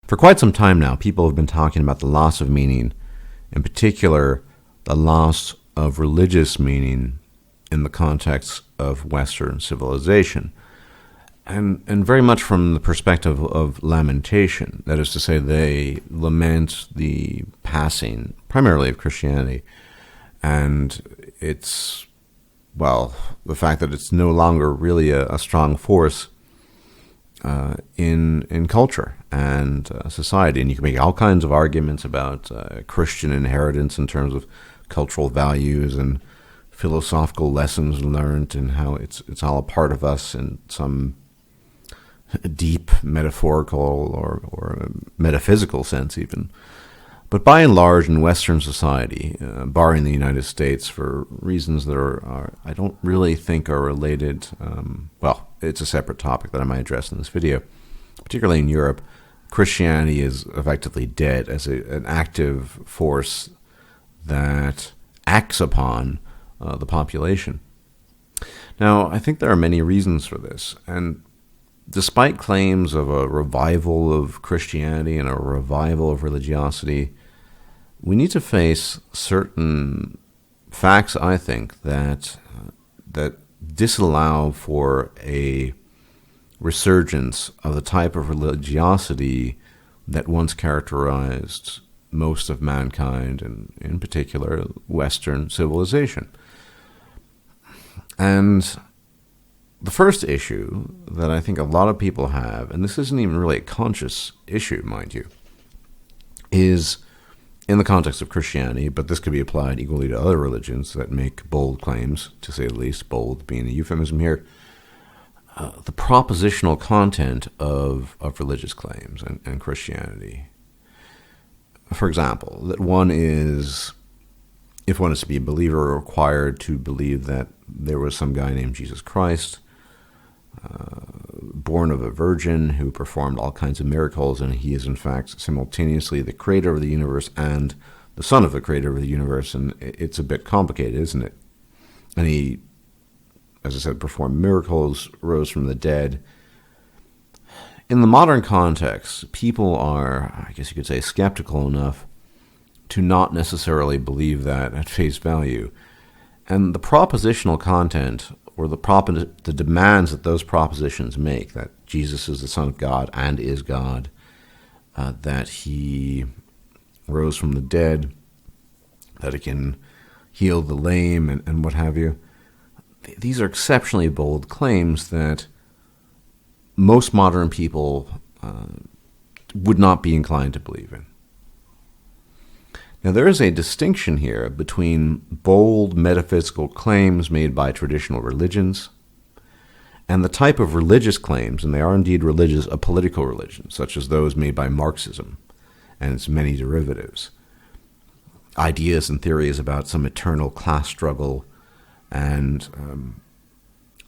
For quite some time now, people have been talking about the loss of meaning, in particular, the loss of religious meaning in the context of Western civilization. And very much from the perspective of lamentation. That is to say, they lament the passing, primarily of Christianity, and it's, well, the fact that it's no longer really a strong force in culture and society. And you can make all kinds of arguments about Christian inheritance in terms of cultural values and philosophical lessons learned, and how it's all a part of us in some deep metaphorical or metaphysical sense even. But by and large, in Western society, barring the United States for reasons that are I don't really think are related, well, it's a separate topic that I might address in this video. Particularly in Europe, Christianity is effectively dead as an active force that acts upon the population. Now, I think there are many reasons for this, and despite claims of a revival of Christianity and a revival of religiosity, we need to face certain facts, I think, that disallow for a resurgence of the type of religiosity that once characterized most of mankind, and in particular Western civilization. And the first issue that I think a lot of people have, and this isn't even really a conscious issue, mind you, is in the context of Christianity, but this could be applied equally to other religions that make bold claims, to say the least, bold being a euphemism here, the propositional content of religious claims and Christianity. For example, that one is, if one is to be a believer, required to believe that there was some guy named Jesus Christ, born of a virgin who performed all kinds of miracles, and he is in fact simultaneously the creator of the universe and the son of the creator of the universe. And it's a bit complicated, isn't it? And he, as I said, performed miracles, rose from the dead. In the modern context, people are, I guess you could say, skeptical enough to not necessarily believe that at face value. And the propositional content, or the demands that those propositions make, that Jesus is the Son of God and is God, that he rose from the dead, that he can heal the lame, and what have you, these are exceptionally bold claims that most modern people would not be inclined to believe in. Now, there is a distinction here between bold metaphysical claims made by traditional religions and the type of religious claims, and they are indeed religious, of political religions, such as those made by Marxism and its many derivatives. Ideas and theories about some eternal class struggle and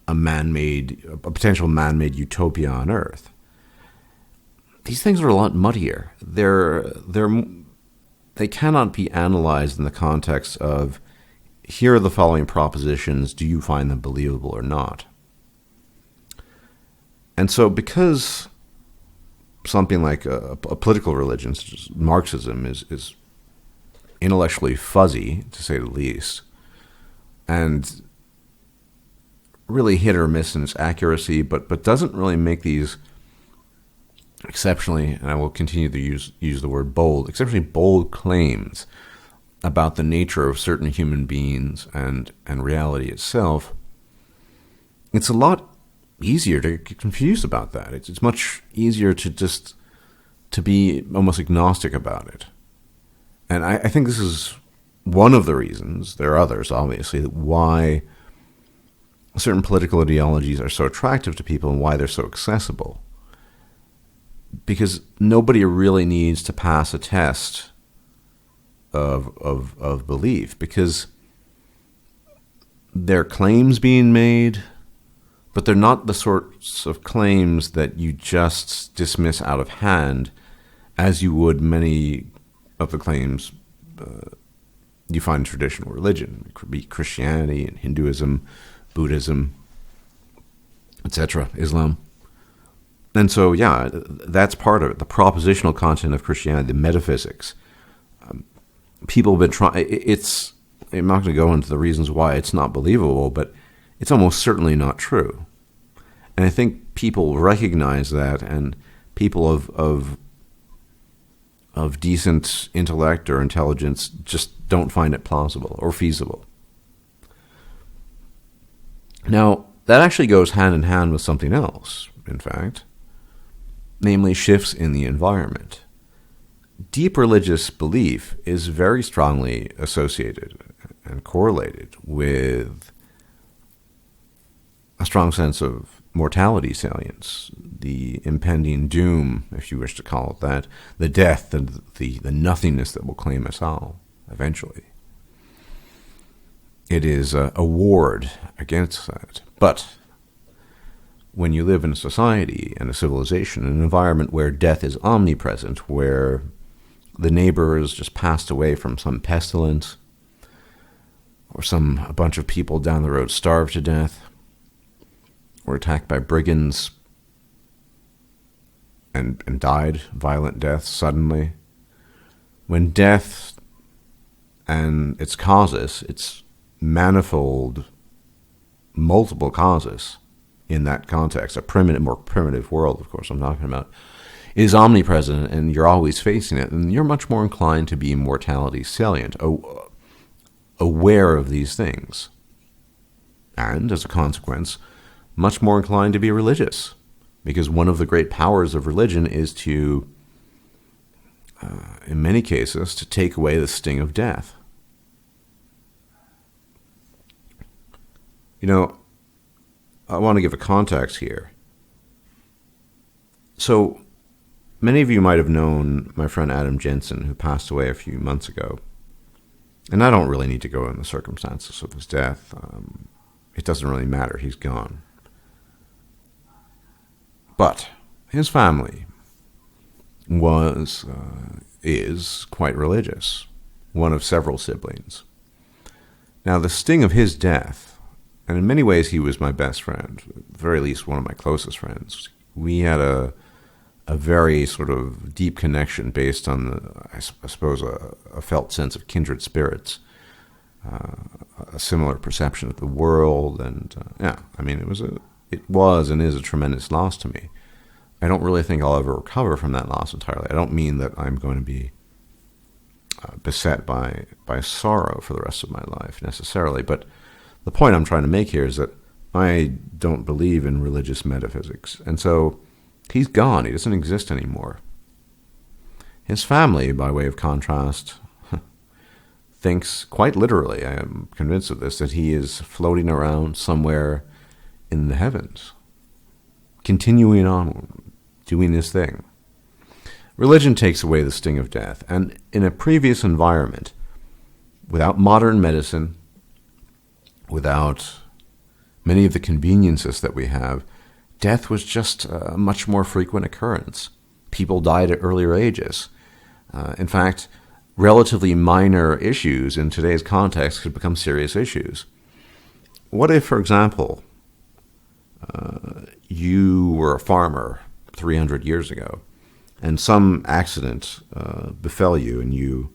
a potential man-made utopia on Earth. These things are a lot muddier. They cannot be analyzed in the context of, here are the following propositions, do you find them believable or not? And so because something like a political religion, such as Marxism, is intellectually fuzzy, to say the least, and really hit or miss in its accuracy, but doesn't really make these exceptionally, and I will continue to use the word bold, exceptionally bold claims about the nature of certain human beings and reality itself, it's a lot easier to get confused about that. It's much easier to be almost agnostic about it. And I think this is one of the reasons, there are others obviously, why certain political ideologies are so attractive to people and why they're so accessible. Because nobody really needs to pass a test of belief, because there are claims being made, but they're not the sorts of claims that you just dismiss out of hand, as you would many of the claims you find in traditional religion. It could be Christianity and Hinduism, Buddhism, etc., Islam. And so, yeah, that's part of it. The propositional content of Christianity, the metaphysics. People have been trying. I'm not going to go into the reasons why it's not believable, but it's almost certainly not true. And I think people recognize that, and people of decent intellect or intelligence just don't find it plausible or feasible. Now, that actually goes hand in hand with something else, in fact, namely shifts in the environment. Deep religious belief is very strongly associated and correlated with a strong sense of mortality salience, the impending doom, if you wish to call it that, the death, the nothingness that will claim us all eventually. It is a ward against that. But when you live in a society and a civilization, an environment where death is omnipresent, where the neighbor has just passed away from some pestilence, or a bunch of people down the road starved to death, or attacked by brigands and died violent deaths suddenly. When death and its causes, its manifold, multiple causes in that context, more primitive world, of course I'm talking about, is omnipresent and you're always facing it, and you're much more inclined to be mortality salient, aware of these things. And, as a consequence, much more inclined to be religious, because one of the great powers of religion is to, in many cases, to take away the sting of death. You know, I want to give a context here. So, many of you might have known my friend Adam Jensen, who passed away a few months ago. And I don't really need to go into the circumstances of his death. It doesn't really matter. He's gone. But his family is quite religious, one of several siblings. Now, the sting of his death, and in many ways he was my best friend, at the very least one of my closest friends. We had a very sort of deep connection based on, I suppose, a felt sense of kindred spirits, a similar perception of the world, and it was and is a tremendous loss to me. I don't really think I'll ever recover from that loss entirely. I don't mean that I'm going to be beset by sorrow for the rest of my life necessarily, but the point I'm trying to make here is that I don't believe in religious metaphysics, and so he's gone. He doesn't exist anymore. His family, by way of contrast, thinks quite literally, I am convinced of this, that he is floating around somewhere in the heavens, continuing on, doing his thing. Religion takes away the sting of death, and in a previous environment, without modern medicine, without many of the conveniences that we have, death was just a much more frequent occurrence. People died at earlier ages. In fact, relatively minor issues in today's context could become serious issues. What if, for example, you were a farmer 300 years ago, and some accident befell you, and you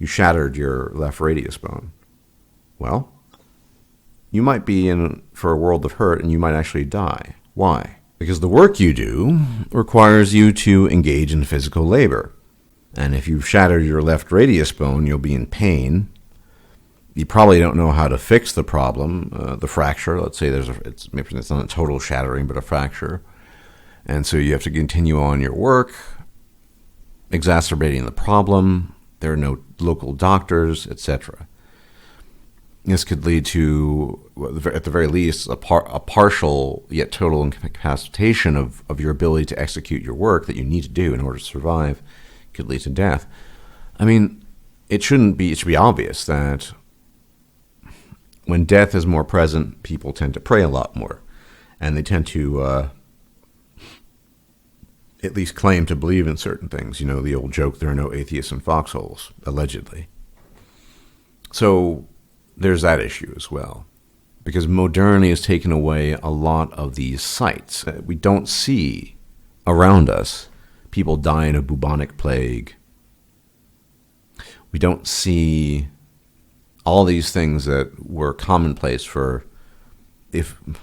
shattered your left radius bone? Well, you might be in for a world of hurt, and you might actually die. Why? Because the work you do requires you to engage in physical labor. And if you've shattered your left radius bone, you'll be in pain. You probably don't know how to fix the problem, the fracture. Let's say maybe it's not a total shattering, but a fracture. And so you have to continue on your work, exacerbating the problem. There are no local doctors, etc. This could lead to, at the very least, a partial yet total incapacitation of your ability to execute your work that you need to do in order to survive. It could lead to death. I mean, it should be obvious that when death is more present, people tend to pray a lot more. And they tend to at least claim to believe in certain things. You know, the old joke, there are no atheists in foxholes, allegedly. So there's that issue as well, because modernity has taken away a lot of these sights. We don't see around us. People die in a bubonic plague. We don't see all these things that were commonplace for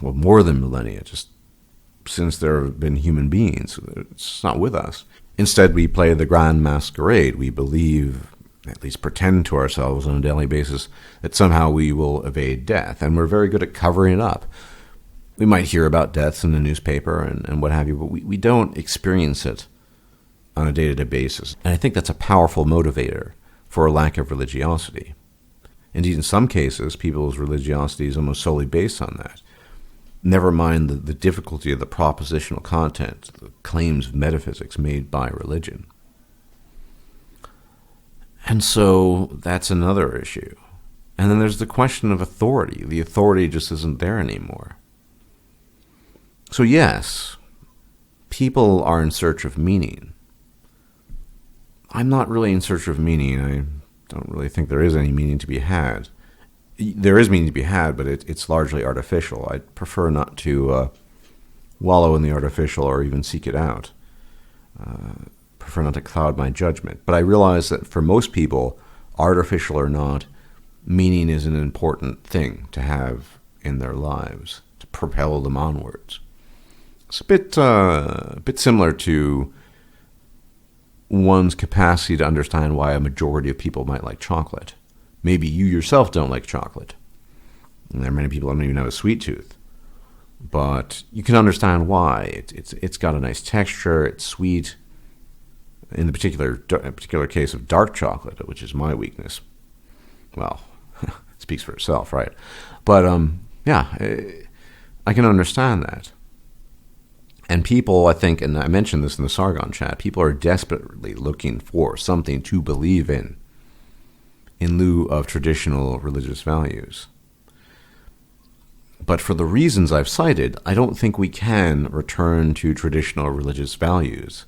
more than millennia, just since there have been human beings. It's not with us. Instead, we play the grand masquerade. We believe, at least pretend to ourselves on a daily basis, that somehow we will evade death, and we're very good at covering it up. We might hear about deaths in the newspaper and what have you, but we don't experience it on a day-to-day basis. And I think that's a powerful motivator for a lack of religiosity. Indeed, in some cases, people's religiosity is almost solely based on that. Never mind the difficulty of the propositional content, the claims of metaphysics made by religion. And so that's another issue. And then there's the question of authority. The authority just isn't there anymore. So yes, people are in search of meaning. I'm not really in search of meaning. I don't really think there is any meaning to be had. There is meaning to be had, but it's largely artificial. I'd prefer not to wallow in the artificial or even seek it out. Prefer not to cloud my judgment. But I realize that for most people, artificial or not, meaning is an important thing to have in their lives, to propel them onwards. It's a bit similar to one's capacity to understand why a majority of people might like chocolate. Maybe you yourself don't like chocolate. And there are many people that don't even have a sweet tooth. But you can understand why. It's got a nice texture, it's sweet. In the particular case of dark chocolate, which is my weakness, well, it speaks for itself, right? But I can understand that. And people, I think, and I mentioned this in the Sargon chat, people are desperately looking for something to believe in lieu of traditional religious values. But for the reasons I've cited, I don't think we can return to traditional religious values.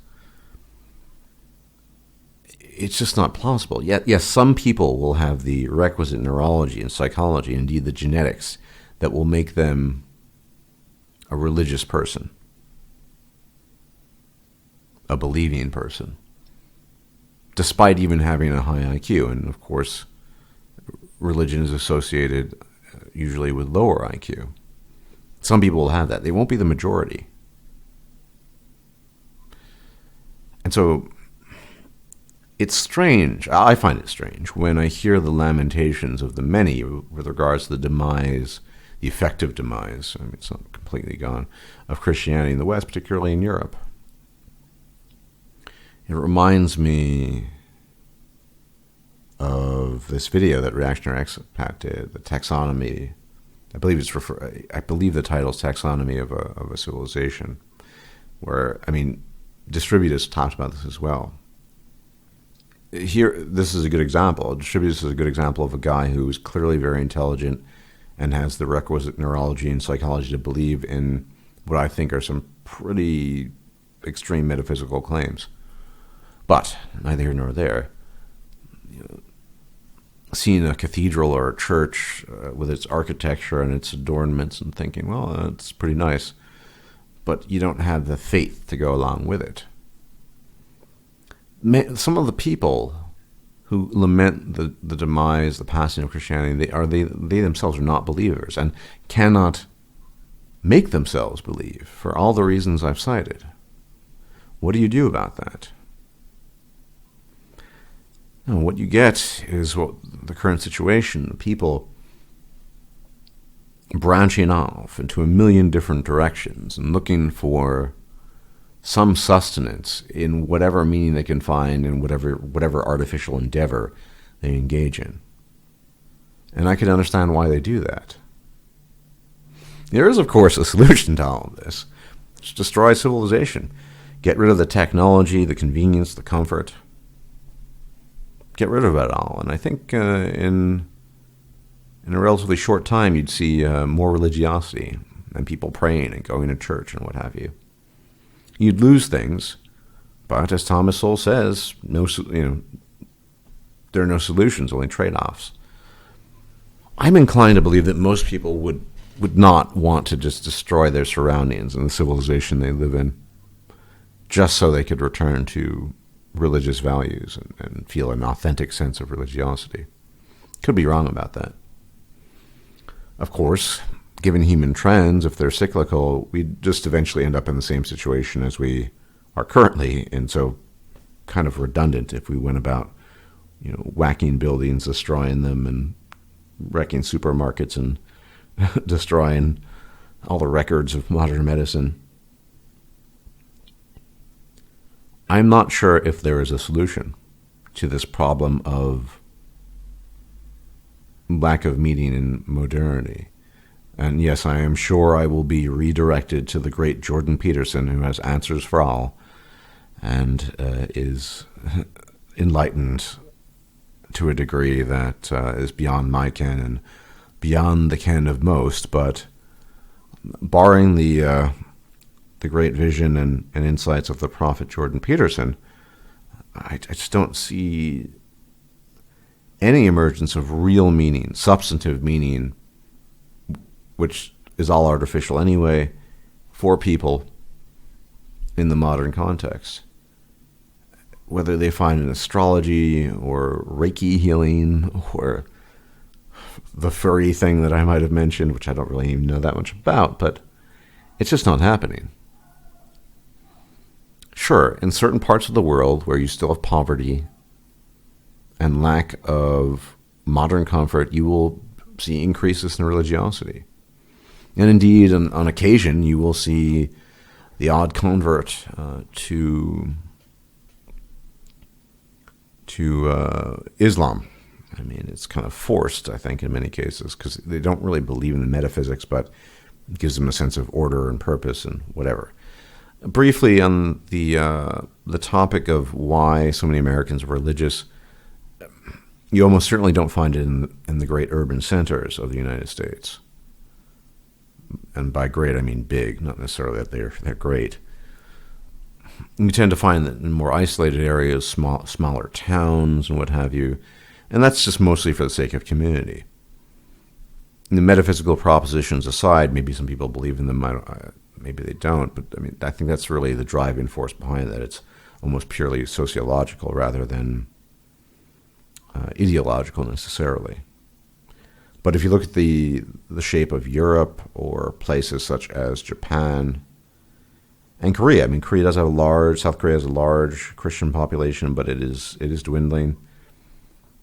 It's just not plausible. Yet, yes, some people will have the requisite neurology and psychology, indeed the genetics, that will make them a religious person, a believing person, despite even having a high IQ. And of course, religion is associated usually with lower IQ. Some people will have that. They won't be the majority. And so it's strange, I find it strange, when I hear the lamentations of the many with regards to the demise, the effective demise, I mean, it's not completely gone, of Christianity in the West, particularly in Europe. It reminds me of this video that Reactionary Expat did, the taxonomy. I believe the title is Taxonomy of a Civilization, where, I mean, Distributus talked about this as well. Here, this is a good example. Distributus is a good example of a guy who is clearly very intelligent and has the requisite neurology and psychology to believe in what I think are some pretty extreme metaphysical claims. But neither here nor there. Seeing a cathedral or a church with its architecture and its adornments and thinking, well, that's pretty nice. But you don't have the faith to go along with it. Some of the people who lament the demise, the passing of Christianity, they themselves are not believers and cannot make themselves believe for all the reasons I've cited. What do you do about that? And what you get is the current situation, people branching off into a million different directions and looking for some sustenance in whatever meaning they can find in whatever artificial endeavor they engage in. And I can understand why they do that. There is, of course, a solution to all of this. Just destroy civilization. Get rid of the technology, the convenience, the comfort. Get rid of it all. And I think in a relatively short time, you'd see more religiosity and people praying and going to church and what have you. You'd lose things, but as Thomas Sowell says, there are no solutions, only trade-offs. I'm inclined to believe that most people would not want to just destroy their surroundings and the civilization they live in. just so they could return to religious values and feel an authentic sense of religiosity. Could be wrong about that. Of course, given human trends, if they're cyclical, we'd just eventually end up in the same situation as we are currently, and so kind of redundant if we went about, whacking buildings, destroying them, and wrecking supermarkets and destroying all the records of modern medicine. I'm not sure if there is a solution to this problem of lack of meaning in modernity. And yes, I am sure I will be redirected to the great Jordan Peterson, who has answers for all and is enlightened to a degree that is beyond my ken and beyond the ken of most. But barring the great vision and insights of the prophet Jordan Peterson, I just don't see any emergence of real meaning, substantive meaning, which is all artificial anyway, for people in the modern context. Whether they find in astrology or Reiki healing or the furry thing that I might have mentioned, which I don't really even know that much about, but it's just not happening. Sure, in certain parts of the world where you still have poverty and lack of modern comfort, you will see increases in religiosity. And indeed, on occasion, you will see the odd convert to Islam. I mean, it's kind of forced, I think, in many cases, because they don't really believe in the metaphysics, but it gives them a sense of order and purpose and whatever. Briefly, on the topic of why so many Americans are religious, you almost certainly don't find it in the great urban centers of the United States. And by great, I mean big, not necessarily that they're great. You tend to find that in more isolated areas, smaller towns and what have you, and that's just mostly for the sake of community. And the metaphysical propositions aside, maybe some people believe in them, maybe they don't, but I mean, I think that's really the driving force behind that. It's almost purely sociological rather than ideological necessarily. But if you look at the shape of Europe or places such as Japan and Korea, I mean, South Korea has a large Christian population, but it is dwindling.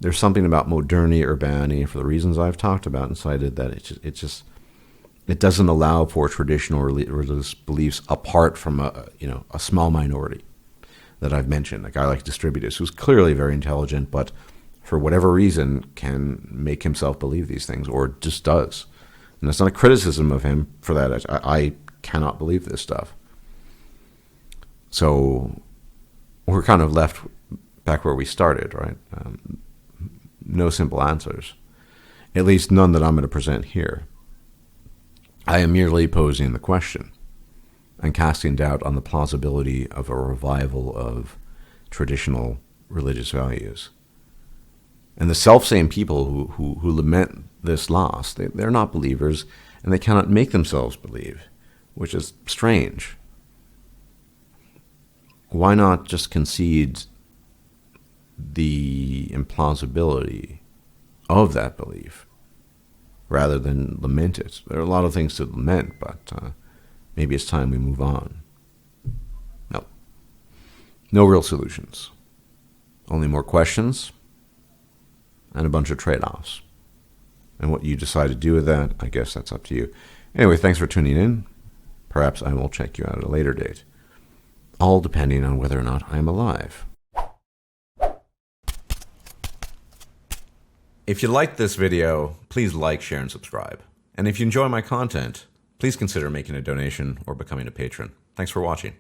There's something about modernity, urbanity, for the reasons I've talked about and cited, that it doesn't allow for traditional religious beliefs apart from a small minority that I've mentioned, a guy like Distributus, who's clearly very intelligent, but for whatever reason can make himself believe these things, or just does. And that's not a criticism of him for that. I cannot believe this stuff. So we're kind of left back where we started, right? No simple answers, at least none that I'm going to present here. I am merely posing the question and casting doubt on the plausibility of a revival of traditional religious values. And the self-same people who lament this loss, they're not believers, and they cannot make themselves believe, which is strange. Why not just concede the implausibility of that belief rather than lament it? There are a lot of things to lament, but maybe it's time we move on. No real solutions. Only more questions and a bunch of trade-offs. And what you decide to do with that, I guess that's up to you. Anyway, thanks for tuning in. Perhaps I will check you out at a later date. All depending on whether or not I'm alive. If you liked this video, please like, share, and subscribe. And if you enjoy my content, please consider making a donation or becoming a patron. Thanks for watching.